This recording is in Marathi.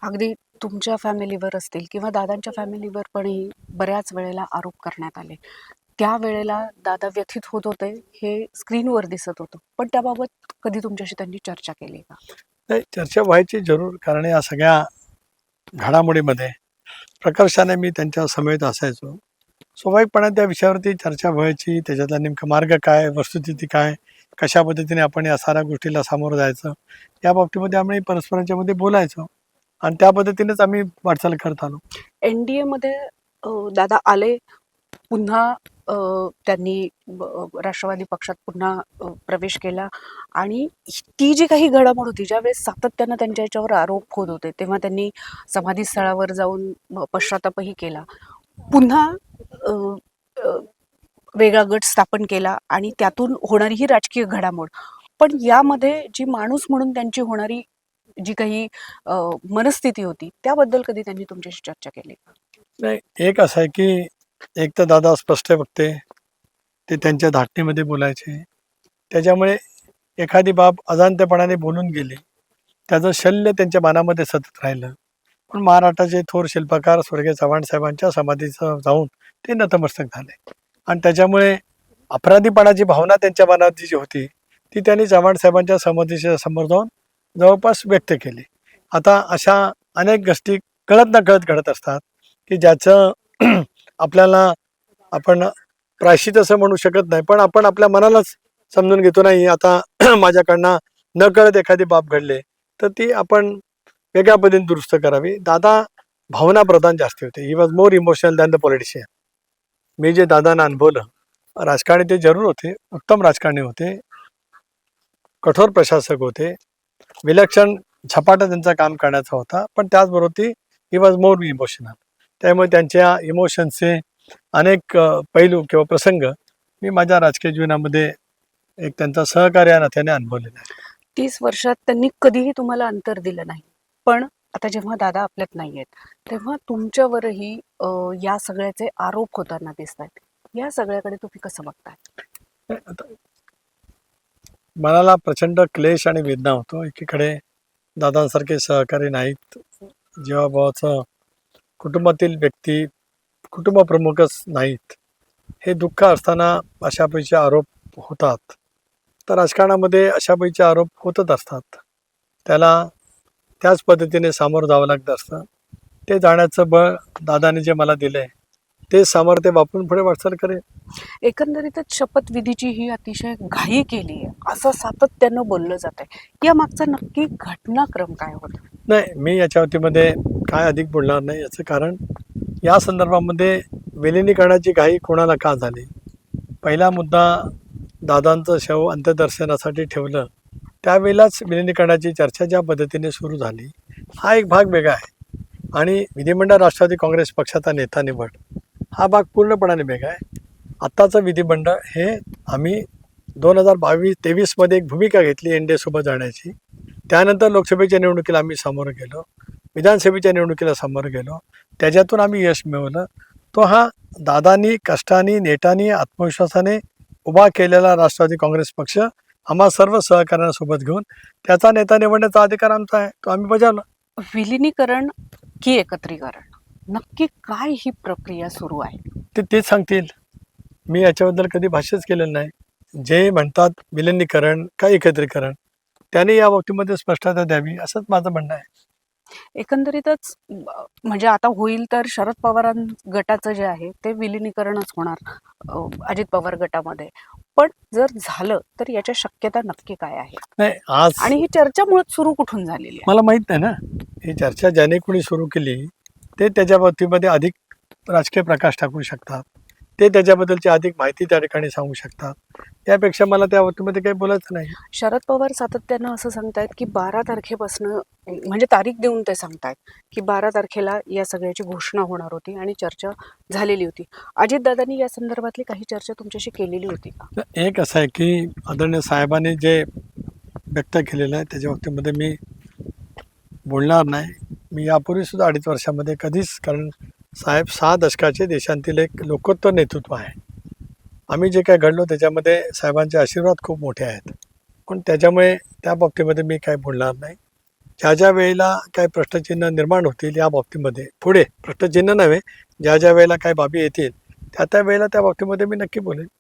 अगदी तुमच्या फॅमिलीवर असतील किंवा दादांच्या फॅमिलीवर पणही बऱ्याच वेळेला आरोप करण्यात आले. त्यावेळेला दादा व्यथित होत होते, हे स्क्रीनवर दिसत होतं. पण त्याबाबत कधी तुमच्याशी त्यांनी चर्चा केली का? नाही, चर्चा व्हायची जरूर, कारण या सगळ्या घडामोडीमध्ये प्रकर्षाने मी त्यांच्या समेत असायचो. स्वाभाविकपणे त्या विषयावरती चर्चा व्हायची. त्याच्यातला नेमका मार्ग काय, वस्तुस्थिती काय, कशा पद्धतीने आपण या साऱ्या गोष्टीला सामोरं जायचं, या बाबतीमध्ये आम्ही परस्परांच्यामध्ये बोलायचो आणि त्या पद्धतीनेच आम्ही वाटचाल करत आलो. एन-डी-एमध्ये दादा आले, पुन्हा त्यांनी राष्ट्रवादी पक्षात पुन्हा प्रवेश केला आणि ती जी काही घडामोड होती, ज्यावेळेस सातत्यानं त्यांच्या याच्यावर आरोप होत होते, तेव्हा त्यांनी समाधीस्थळावर जाऊन पश्चातापही केला. पुन्हा अ, अ, वेगळा गट स्थापन केला आणि त्यातून होणारी ही राजकीय घडामोड. पण यामध्ये जी माणूस म्हणून त्यांची होणारी जी काही मनस्थिती होती, त्याबद्दल कधी त्यांनी तुमच्याशी चर्चा केली का? नाही, एक असं आहे की एक तर दादा स्पष्ट वक्ते, ते त्यांच्या धाटणीमध्ये बोलायचे. त्याच्यामुळे एखादी बाब अजाणतेपणाने बोलून गेली, त्याचं शल्य त्यांच्या मनामध्ये सतत राहिलं. पण महाराष्ट्राचे थोर शिल्पकार स्वर्गीय चव्हाण साहेबांच्या समाधीचं जाऊन ते नतमस्तक झाले आणि त्याच्यामुळे अपराधीपणाची भावना त्यांच्या मनात जी होती, ती त्यांनी चव्हाण साहेबांच्या समाधीच्या समोर जाऊन जवळपास व्यक्त केली. आता अशा अनेक गोष्टी कळत नकळत घडत असतात, की ज्याचं आपल्याला आपण प्रायश्चित असं म्हणू शकत नाही, पण आपण आपल्या मनालाच समजून घेतो. नाही, आता माझ्याकडनं नकळत एखादी बाब घडले, तर ती आपण वेगळ्या पद्धतीने दुरुस्त करावी. दादा भावना प्रधान जास्ती होते. He was more emotional than the politician. मी जे दादांना अनुभवलं, राजकारणी ते जरूर होते, उत्तम राजकारणी होते, कठोर प्रशासक होते, विलक्षण झपाटा त्यांचं काम करण्याचा होता, पण त्याचबरोबर ती ही वॉज मोर इमोशनल. त्यामुळे त्यांच्या इमोशन्सचे अनेक पैलू किंवा प्रसंग मी माझ्या राजकीय जीवनामध्ये एक त्यांचा सहकार्य या नात्याने अनुभवलेला आहे. 30 वर्षात त्यांनी कधीही तुम्हाला अंतर दिलं नाही. पण आता जेव्हा दादा आपल्यात नाहीयेत, तेव्हा तुमच्यावरही या सगळ्याचे आरोप होताना दिसतायत. या सगळ्याकडे तुम्ही कसं बघताय? आता मनाला प्रचंड क्लेश आणि वेदना होतो. एकीकडे दादांसारखे सहकारी नाहीत, जीवाभावाचं कुटुंबातील व्यक्ती, कुटुंबप्रमुखच नाहीत, हे दुःख असताना अशापैकी आरोप होतात. तर राजकारणामध्ये अशापैकी आरोप होतच असतात. त्याला त्याच पद्धतीने सामोरं जावं लागतं असतं. ते जाण्याचं बळ दादाने जे मला दिलंय, ते सामर्थ्य वापरून पुढे वाटचाल करेन. एकंदरीतच शपथविधीची ही अतिशय घाई केली आहे, असं सातत्यानं बोललं जात आहे. या मागचा नक्की घटनाक्रम काय होता? नाही, मी याच्या बाबतीमध्ये काय अधिक बोलणार नाही. याचं कारण या संदर्भामध्ये विलिनीकरणाची घाई कोणाला का झाली. पहिला मुद्दा, दादांचं शव अंत्यदर्शनासाठी ठेवलं, त्यावेळेलाच विलिनीकरणाची चर्चा ज्या पद्धतीने सुरू झाली, हा एक भाग वेगळा आहे. आणि विधिमंडळ राष्ट्रवादी काँग्रेस पक्षाचा नेता निवड हा भाग पूर्णपणाने वेगळा आहे. आत्ताचं विधिमंडळ हे आम्ही 2022-23मध्ये एक भूमिका घेतली एन डी एसोबत जाण्याची. त्यानंतर लोकसभेच्या निवडणुकीला आम्ही सामोरं गेलो, विधानसभेच्या निवडणुकीला सामोरं गेलो, त्याच्यातून आम्ही यश मिळवलं. तो हा दादांनी कष्टाने, नेटाने, आत्मविश्वासाने उभा केलेला राष्ट्रवादी काँग्रेस पक्ष आम्हा सर्व सहकाऱ्यांसोबत घेऊन त्याचा नेता निवडण्याचा अधिकार आमचा आहे, तो आम्ही बजावला. विलिनीकरण की एकत्रीकरण, नक्की काय ही प्रक्रिया सुरू आहे? ते तेच सांगतील. मी याच्याबद्दल कधी भाष्यच केलेलं नाही. जे म्हणतात विलिनीकरण का एकत्रीकरण, त्यांनी या बाबतीमध्ये स्पष्टता द्यावी, असंच माझं म्हणणं आहे. एकंदरीतच म्हणजे आता होईल तर शरद पवार गटाचं जे आहे ते विलिनीकरणच होणार अजित पवार गटामध्ये. पण जर झालं तर याच्या शक्यता नक्की काय आहे? नाही, आज आणि ही चर्चा मुळात सुरू कुठून झालेली आहे? मला माहीत नाही ना, ही चर्चा ज्याने कोणी सुरू केली ते त्याच्या बाबतीमध्ये अधिक राजकीय प्रकाश टाकू शकतात, ते त्याच्याबद्दलची अधिक माहिती त्या ठिकाणी सांगू शकतात. यापेक्षा मला त्या बाबतीमध्ये काही बोलायचं नाही. शरद पवार सातत्यानं असं सांगतायत की 12 तारखेपासनं म्हणजे तारीख देऊन ते सांगतायत की 12 तारखेला या सगळ्याची घोषणा होणार होती आणि चर्चा झालेली होती. अजितदादांनी या संदर्भातली काही चर्चा तुमच्याशी केलेली होती का? तर एक असं आहे की आदरणीय साहेबांनी जे व्यक्त केलेलं आहे त्याच्या बाबतीमध्ये मी बोलणार नाही. मी यापूर्वीसुद्धा 2.5 वर्षामध्ये कधीच, कारण साहेब 6 दशकाचे देशांतील एक लोकोत्तर नेतृत्व आहे. आम्ही जे काय घडलो त्याच्यामध्ये साहेबांचे आशीर्वाद खूप मोठे आहेत, पण त्याच्यामुळे त्या बाबतीमध्ये मी काय बोलणार नाही. ज्या ज्या वेळेला काही प्रश्नचिन्ह निर्माण होतील या बाबतीमध्ये पुढे प्रश्नचिन्ह नव्हे ज्या ज्या वेळेला काही बाबी येतील त्या त्या वेळेला त्या बाबतीमध्ये मी नक्की बोलेन.